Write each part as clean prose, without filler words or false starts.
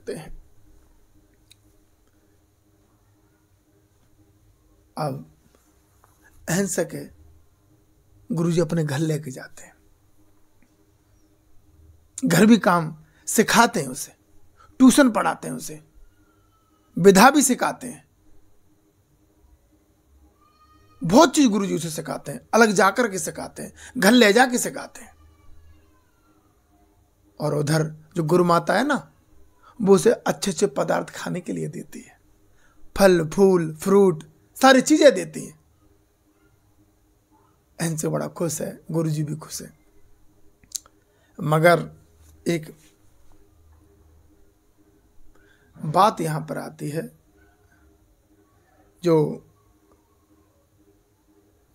करते हैं। अब अहिंसक है, गुरुजी अपने घर लेके जाते हैं, घर भी काम सिखाते हैं उसे, ट्यूशन पढ़ाते हैं उसे, विधा भी सिखाते हैं, बहुत चीज गुरुजी उसे सिखाते हैं, अलग जाकर के सिखाते हैं, घर ले जाके सिखाते हैं। और उधर जो गुरु माता है ना, वो उसे अच्छे अच्छे पदार्थ खाने के लिए देती है, फल फूल फ्रूट सारी चीजें देती है। इनसे बड़ा खुश है, गुरुजी भी खुश है। मगर एक बात यहां पर आती है, जो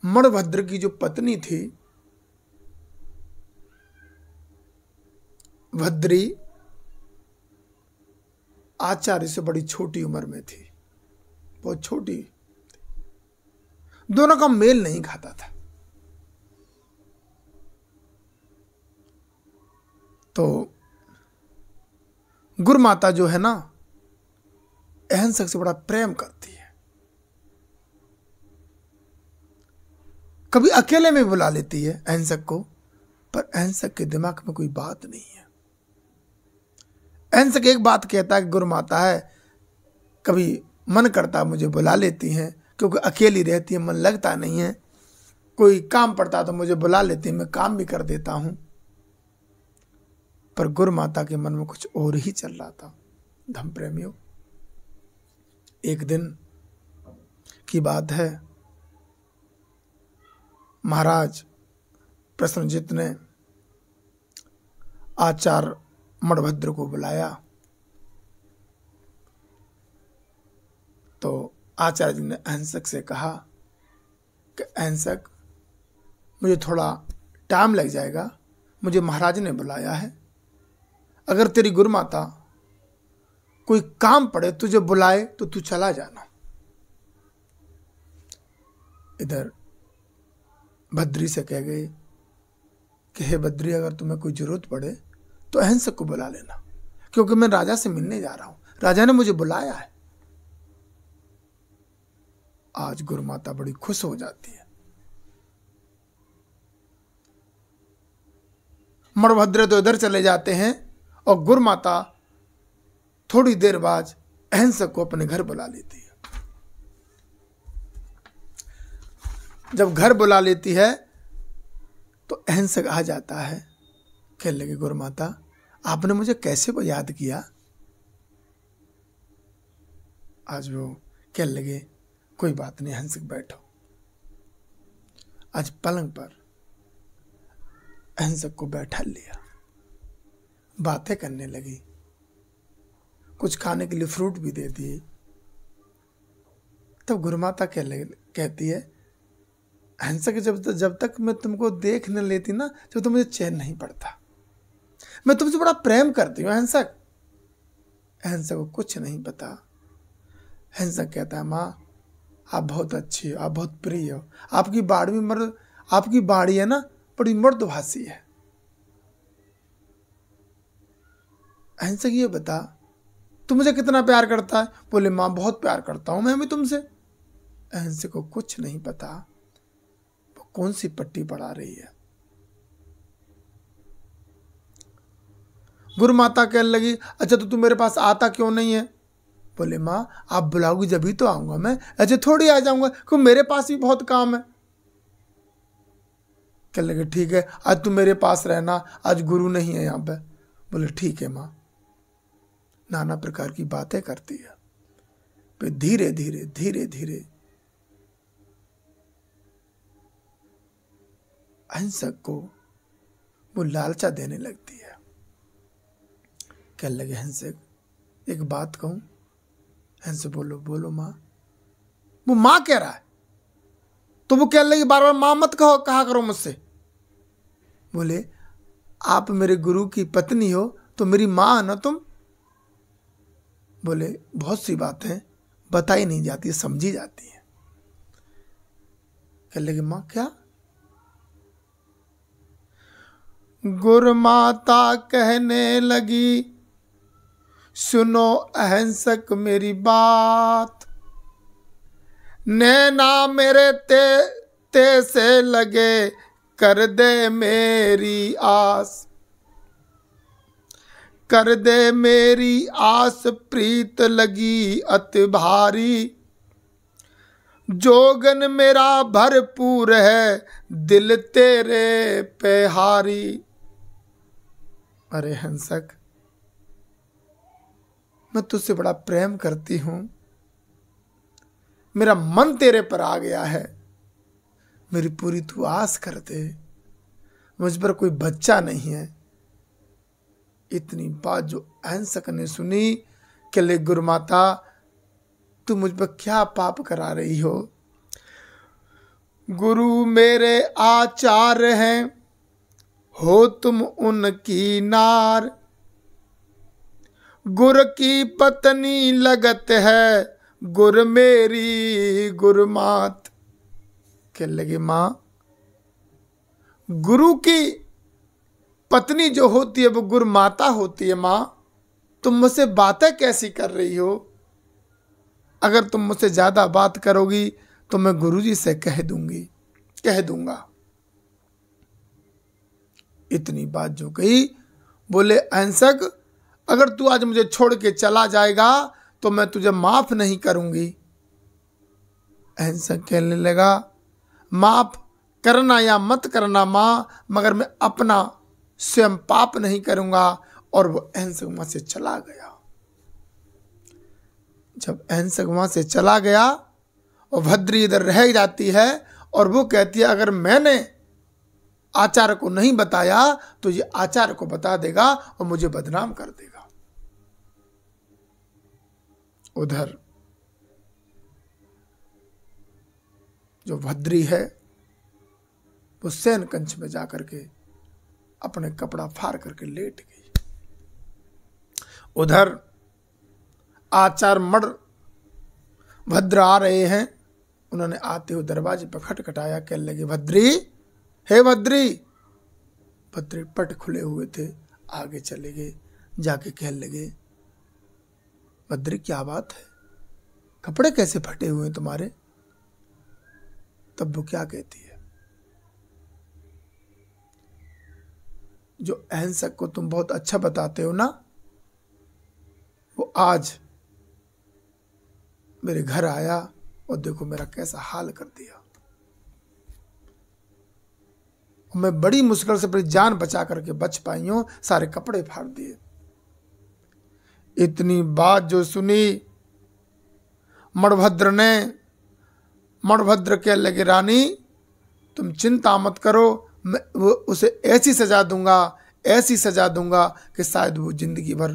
मणभद्र की जो पत्नी थी, भद्री आचार्य से बड़ी छोटी उम्र में थी, बहुत छोटी, दोनों का मेल नहीं खाता था। तो गुरु माता जो है ना, अहिंसक से बड़ा प्रेम करती है, कभी अकेले में बुला लेती है अहिंसक को, पर अहिंसक के दिमाग में कोई बात नहीं है। अहिंसक एक बात कहता है कि गुरु माता है, कभी मन करता मुझे बुला लेती हैं, क्योंकि अकेली रहती है, मन लगता नहीं है, कोई काम पड़ता तो मुझे बुला लेती है, मैं काम भी कर देता हूं। पर गुरु माता के मन में कुछ और ही चल रहा था। धम्म प्रेमियों, एक दिन की बात है, महाराज प्रसन्नजित ने आचार्य मणभद्र को बुलाया। तो आचार्य जी ने अहिंसक से कहा कि अहिंसक, मुझे थोड़ा टाइम लग जाएगा, मुझे महाराज ने बुलाया है, अगर तेरी गुरु माता कोई काम पड़े तुझे बुलाए तो तू चला जाना। इधर भद्री से कह गए कि हे भद्री, अगर तुम्हें कोई जरूरत पड़े तो अहिंसक को बुला लेना, क्योंकि मैं राजा से मिलने जा रहा हूं, राजा ने मुझे बुलाया है। आज गुरु माता बड़ी खुश हो जाती है। मणभद्र तो इधर चले जाते हैं और गुरु माता थोड़ी देर बाद अहिंसक को अपने घर बुला लेती है। जब घर बुला लेती है तो अहिंसक आ जाता है, कहने लगे गुरु माता, आपने मुझे कैसे वो याद किया? आज वो कहने लगे कोई बात नहीं अहिंसक, बैठो। आज पलंग पर अहिंसक को बैठा लिया, बातें करने लगी, कुछ खाने के लिए फ्रूट भी दे दिए। तब गुरु माता कहती है, अहिंसक, जब तक मैं तुमको देख न लेती ना, जब तो मुझे चैन नहीं पड़ता, मैं तुमसे बड़ा प्रेम करती हूँ अहिंसक। अहिंसक को कुछ नहीं पता। अहिंसक कहता है, माँ आप बहुत अच्छी हो, आप बहुत प्रिय हो, आपकी बाड़ी है ना बड़ी मर्दभाषी है। अहिंसक ये बता, तू मुझे कितना प्यार करता है? बोले माँ बहुत प्यार करता हूं मैं भी तुमसे। अहिंसक को कुछ नहीं पता वो कौन सी पट्टी पढ़ा रही है। गुरु माता कहने लगी, अच्छा तो तू मेरे पास आता क्यों नहीं है? बोले माँ आप बुलाओगी जब ही तो आऊंगा मैं, ऐसे थोड़ी आ जाऊंगा, क्योंकि मेरे पास भी बहुत काम है। कहने लगे ठीक है, आज तू मेरे पास रहना, आज गुरु नहीं है यहाँ पे। बोले ठीक है माँ। नाना प्रकार की बातें करती है, फिर धीरे धीरे धीरे धीरे अहिंसक को वो लालचा देने लगती है। कहने लगे अहिंसक एक बात कहूं? अहिंसक बोलो बोलो माँ। वो माँ कह रहा है तो वो कहने लगी बार बार माँ मत कहा करो मुझसे। बोले आप मेरे गुरु की पत्नी हो तो मेरी माँ है ना तुम। बोले बहुत सी बातें बताई नहीं जाती, समझी जाती है। कहने लगे माँ क्या? गुरु माता कहने लगी, सुनो अहिंसक मेरी बात, नैना मेरे ते से लगे, कर दे मेरी आस, कर दे मेरी आस, प्रीत लगी अति भारी, जोगन मेरा भरपूर है, दिल तेरे पे हारी। अरे हंसक, मैं तुझसे बड़ा प्रेम करती हूं, मेरा मन तेरे पर आ गया है, मेरी पूरी तू आस कर दे, मुझ पर कोई बच्चा नहीं है। इतनी बात जो अहिंसक ने सुनी कि ले गुरुमाता, तू मुझ पर क्या पाप करा रही हो। गुरु मेरे आचार्य हैं, हो तुम उनकी नार, गुर की पत्नी लगत है, गुर मेरी गुरुमात। कह लगे मां, गुरु की पत्नी जो होती है वो गुरुमाता होती है। मां, तुम मुझसे बातें कैसी कर रही हो? अगर तुम मुझसे ज्यादा बात करोगी तो मैं गुरुजी से कह दूंगा। इतनी बात जो कही, बोले अहिंसक, अगर तू आज मुझे छोड़ के चला जाएगा तो मैं तुझे माफ नहीं करूंगी। अहिंसक कहने लगा, माफ करना या मत करना मां, मगर मैं अपना स्वयं पाप नहीं करूंगा। और वो अहिंसक वहां से चला गया। जब अहिंसक वहां से चला गया और भद्री इधर रह जाती है और वो कहती है, अगर मैंने आचार्य को नहीं बताया तो ये आचार्य को बता देगा और मुझे बदनाम कर देगा। उधर जो भद्री है वो सैन कंच में जाकर के अपने कपड़ा फाड़ करके लेट गई। उधर आचार्य मड़ भद्र आ रहे हैं। उन्होंने आते हुए दरवाजे पर खटखटाया, कहने लगे, भद्री, हे भद्री। भद्री पट खुले हुए थे, आगे चले गए, जाके कहने लगे, भद्री क्या बात है, कपड़े कैसे फटे हुए हैं तुम्हारे? तब वो क्या कहती है, जो अहिंसक को तुम बहुत अच्छा बताते हो ना, वो आज मेरे घर आया और देखो मेरा कैसा हाल कर दिया। मैं बड़ी मुश्किल से अपनी जान बचा करके बच पाई हूं, सारे कपड़े फाड़ दिए। इतनी बात जो सुनी मणभद्र के लगे, रानी तुम चिंता मत करो, मैं वो उसे ऐसी सजा दूंगा कि शायद वो जिंदगी भर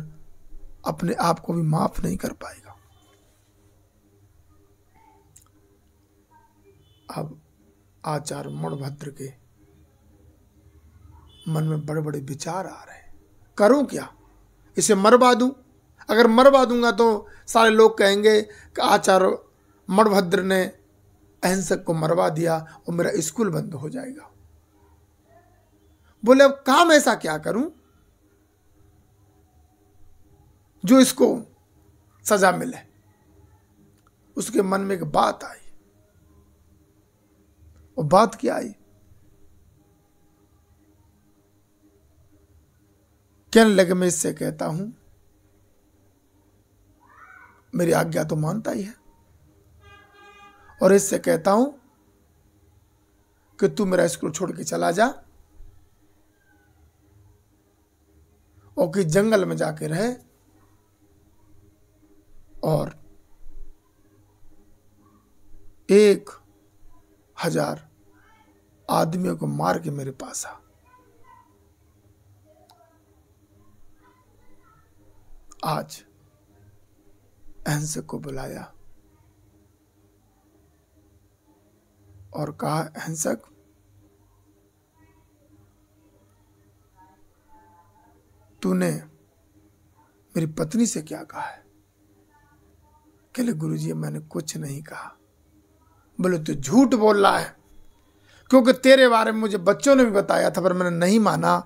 अपने आप को भी माफ नहीं कर पाएगा। अब आचार्य मणभद्र के मन में बड़े बड़े विचार आ रहे हैं, करूं क्या, इसे मरवा दूं? अगर मरवा दूंगा तो सारे लोग कहेंगे कि आचार्य मणभद्र ने अहिंसक को मरवा दिया और मेरा स्कूल बंद हो जाएगा। बोले, अब काम ऐसा क्या करूं जो इसको सजा मिले? उसके मन में एक बात आई। और बात क्या आई? कहने लगे, मैं इससे कहता हूं, मेरी आज्ञा तो मानता ही है, और इससे कहता हूं कि तू मेरा स्कूल छोड़ के चला जा और कि जंगल में जाके रहे और 1000 आदमियों को मार के मेरे पास आ। आज अहिंसक को बुलाया और कहा, अहिंसक, तूने मेरी पत्नी से क्या कहा है? कहले, गुरुजी मैंने कुछ नहीं कहा। बोले, तू झूठ बोल रहा है, क्योंकि तेरे बारे में मुझे बच्चों ने भी बताया था पर मैंने नहीं माना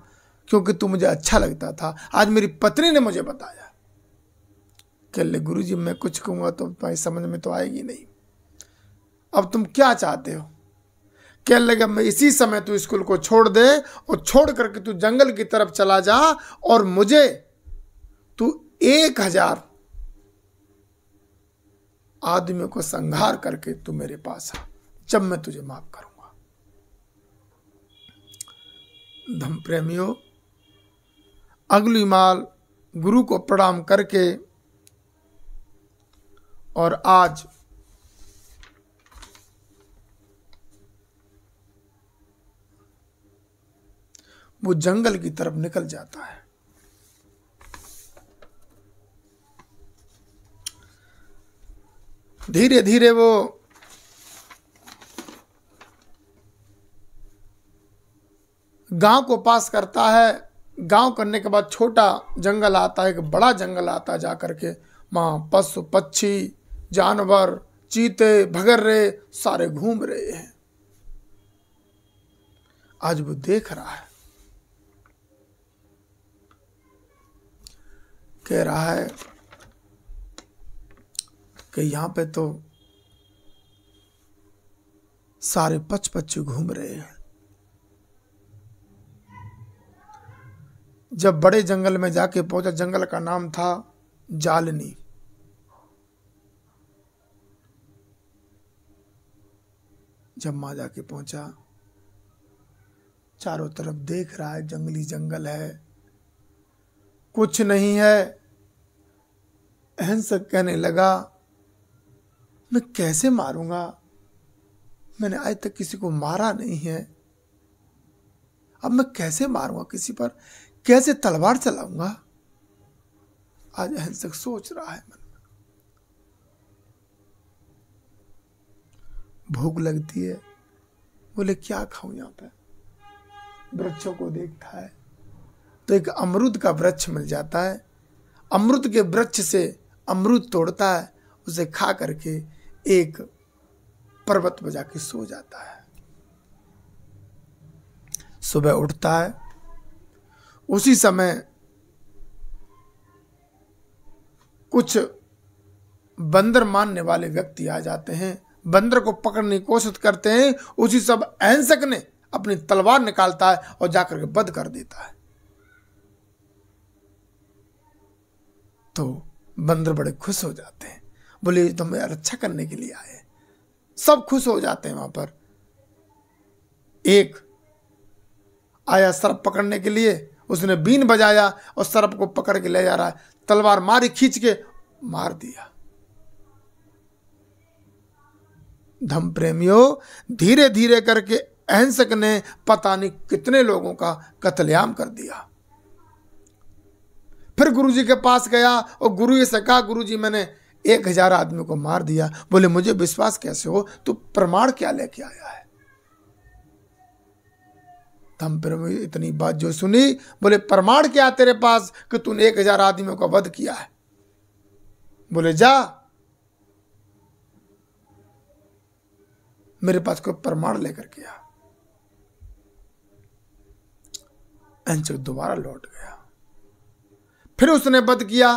क्योंकि तू मुझे अच्छा लगता था। आज मेरी पत्नी ने मुझे बताया। कह ले गुरुजी मैं कुछ कहूँगा तो भाई समझ में तो आएगी नहीं, अब तुम क्या चाहते हो? कह लगा मैं इसी समय तू स्कूल को छोड़ दे और छोड़ करके तू जंगल की तरफ चला जा और मुझे तू 1000 आदमियों को संहार करके तू मेरे पास आ, जब मैं तुझे माफ करूंगा। धम्म प्रेमियों, अंगुलीमाल गुरु को प्रणाम करके और आज वो जंगल की तरफ निकल जाता है। धीरे धीरे वो गांव को पास करता है। गांव करने के बाद छोटा जंगल आता है, एक बड़ा जंगल आता है। जाकर के वहां पशु पक्षी जानवर चीते भगर्रे सारे घूम रहे हैं। आज वो देख रहा है, कह रहा है कि यहां पे तो सारे पक्षी घूम रहे हैं। जब बड़े जंगल में जाके पहुंचा, जंगल का नाम था जालनी। जब वहां जाके पहुंचा, चारों तरफ देख रहा है, जंगली जंगल है, कुछ नहीं है। अहिंसक कहने लगा मैं कैसे मारूंगा, मैंने आज तक किसी को मारा नहीं है, अब मैं कैसे मारूंगा किसी पर, कैसे तलवार चलाऊंगा। आज अहिंसक सोच रहा है मन में। भूख लगती है, बोले क्या खाऊं। यहां पे वृक्षों को देखता है तो एक अमरूद का वृक्ष मिल जाता है। अमरूद के वृक्ष से अमरूद तोड़ता है, उसे खा करके एक पर्वत पर जाके सो जाता है। सुबह उठता है, उसी समय कुछ बंदर मारने वाले व्यक्ति आ जाते हैं, बंदर को पकड़ने की कोशिश करते हैं। उसी सब अहिंसक ने अपनी तलवार निकालता है और जाकर के वध कर देता है। तो बंदर बड़े खुश हो जाते हैं, बोले तो हमें रक्षा करने के लिए आए। सब खुश हो जाते हैं। वहां पर एक आया सर्प पकड़ने के लिए, उसने बीन बजाया और सर्प को पकड़ के ले जा रहा है, तलवार मारी, खींच के मार दिया। धम्म प्रेमियों, धीरे धीरे करके अहिंसक ने पता नहीं कितने लोगों का कत्लेआम कर दिया। फिर गुरुजी के पास गया और गुरु से कहा गुरुजी मैंने 1000 आदमियों को मार दिया। बोले मुझे विश्वास कैसे हो, तू प्रमाण क्या लेके आया है। धम्म प्रेमियों, इतनी बात जो सुनी, बोले प्रमाण क्या तेरे पास कि तूने 1000 आदमियों का वध किया है। बोले जा, मेरे पास कोई प्रमाण लेकर के आ। अहिंसक दोबारा लौट गया, फिर उसने वध किया।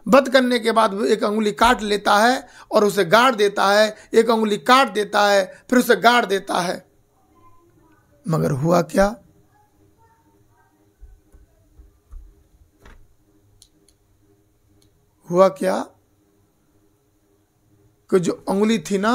वध करने के बाद वो एक अंगुली काट लेता है और उसे गाड़ देता है, एक अंगुली काट देता है, फिर उसे गाड़ देता है। मगर हुआ क्या, हुआ क्या कि जो अंगुली थी ना,